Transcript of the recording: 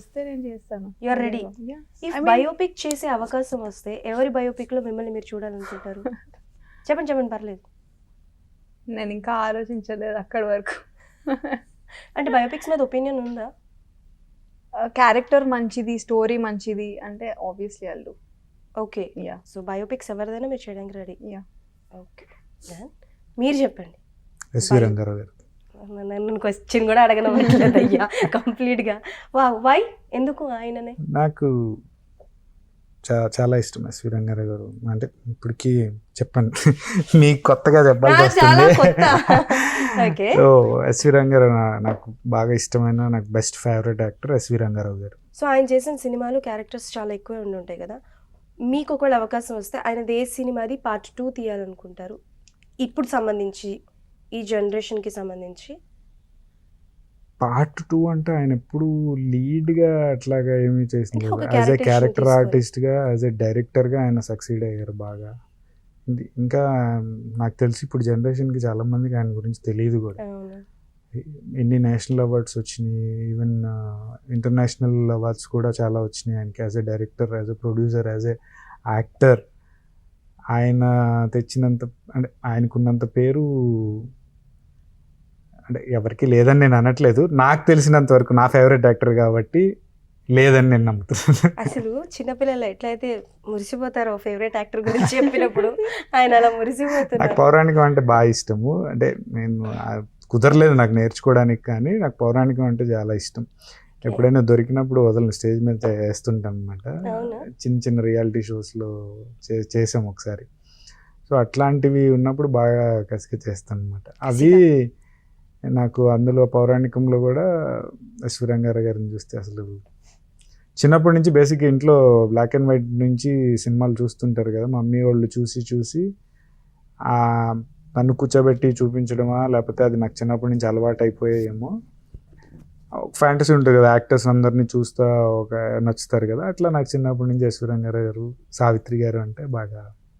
వస్తే నేను చేస్తాను. You are ready. If biopic చేసే అవకాశం వస్తే ఎవరి బయోపిక్ లో మిమ్మల్ని మీరు చూడాలనుకుంటారు? చెప్పండి పర్లేదు. నేను ఇంకా ఆలోచించలేదు అక్కడి వరకు. అంటే బయోపిక్స్ మీద ఒపీనియన్ ఉందా? క్యారెక్టర్ మంచిది, స్టోరీ మంచిది అంటే obviously Allu. Okay, yeah. So biopics ఎవరిదైనా మీరు చేయడానికి రెడీ. యా. ఓకే, మీరు చెప్పండి. ఎస్వి రంగారావు గారు. నన్ను క్వశ్చన్ కూడా అడగనవ్వట్లేదు అయ్యా కంప్లీట్గా. వై, ఎందుకు ఆయననే? నాకు చాలా ఇష్టం ఎస్వి రంగారావు గారు. అంటే ఇప్పటికి చెప్పండి, మీకు కొత్తగా చెప్పాల్సి వస్తుంది. సో ఎస్వి రంగారావు నాకు బాగా ఇష్టమైన, నాకు best favourite actor S V Rangarao గారు. సో ఆయన చేసిన సినిమాలు క్యారెక్టర్స్ చాలా ఎక్కువ ఉండి ఉంటాయి కదా, మీకు ఒకవేళ అవకాశం వస్తే ఆయనది ఏ సినిమాది పార్ట్ 2 తీయాలనుకుంటారు ఇప్పుడు సంబంధించి, ఈ జనరేషన్కి సంబంధించి? పార్ట్ 2 అంటే ఆయన ఎప్పుడు లీడ్గా అట్లాగా ఏమీ చేసింది. ఒక యాజ్ ఏ character క్యారెక్టర్ తీసుకొని. ఆర్టిస్ట్గా, యాజ్ ఏ డైరెక్టర్గా ఆయన సక్సీడ్ అయ్యారు బాగా. ఇంకా నాకు తెలిసి ఇప్పుడు జనరేషన్కి చాలా మందికి ఆయన గురించి తెలియదు కూడా. అవును. ఎన్ని నేషనల్ అవార్డ్స్ వచ్చినాయి, ఈవెన్ ఇంటర్నేషనల్ అవార్డ్స్ కూడా చాలా వచ్చినాయి ఆయనకి. As a director, as a producer, as a actor ఆయన తెచ్చినంత, అంటే ఆయనకున్నంత పేరు అంటే ఎవరికి లేదని నేను అనట్లేదు. నాకు తెలిసినంత వరకు నా ఫేవరెట్ యాక్టర్ కాబట్టి లేదని నేను నమ్ముతున్నాను. అసలు చిన్నపిల్లలు ఎట్లయితే మురిసిపోతారో ఫేవరెట్ యాక్టర్ గురించి చెప్పినప్పుడు, ఆయన అలా నాకు మురిసిపోతున్నారు. పౌరాణికం అంటే బాగా ఇష్టము. అంటే నేను కుదరలేదు నాకు నేర్చుకోవడానికి, కానీ నాకు పౌరాణికం అంటే చాలా ఇష్టం. ఎప్పుడైనా దొరికినప్పుడు వదలను, స్టేజ్ మీద వేస్తుంటాను అనమాట. అవునా? చిన్న రియాలిటీ షోస్లో చేసాం ఒకసారి. సో అట్లాంటివి ఉన్నప్పుడు బాగా కసిగా చేస్తాను అనమాట. అవి నాకు అందులో పౌరాణికంలో కూడా ఎస్వి రంగారావు గారిని చూస్తే అసలు చిన్నప్పటి నుంచి బేసిక్గా ఇంట్లో బ్లాక్ అండ్ వైట్ నుంచి సినిమాలు చూస్తుంటారు కదా, మమ్మీ వాళ్ళు చూసి నన్ను కూర్చోబెట్టి చూపించడమా, లేకపోతే అది నాకు చిన్నప్పటి నుంచి అలవాటు అయిపోయాయేమో. ఫ్యాంటసీ ఉంటుంది కదా, యాక్టర్స్ అందరినీ చూస్తా నచ్చుతారు కదా, అట్లా నాకు చిన్నప్పటి నుంచి ఎస్వి రంగారావు గారు, సావిత్రి గారు అంటే బాగా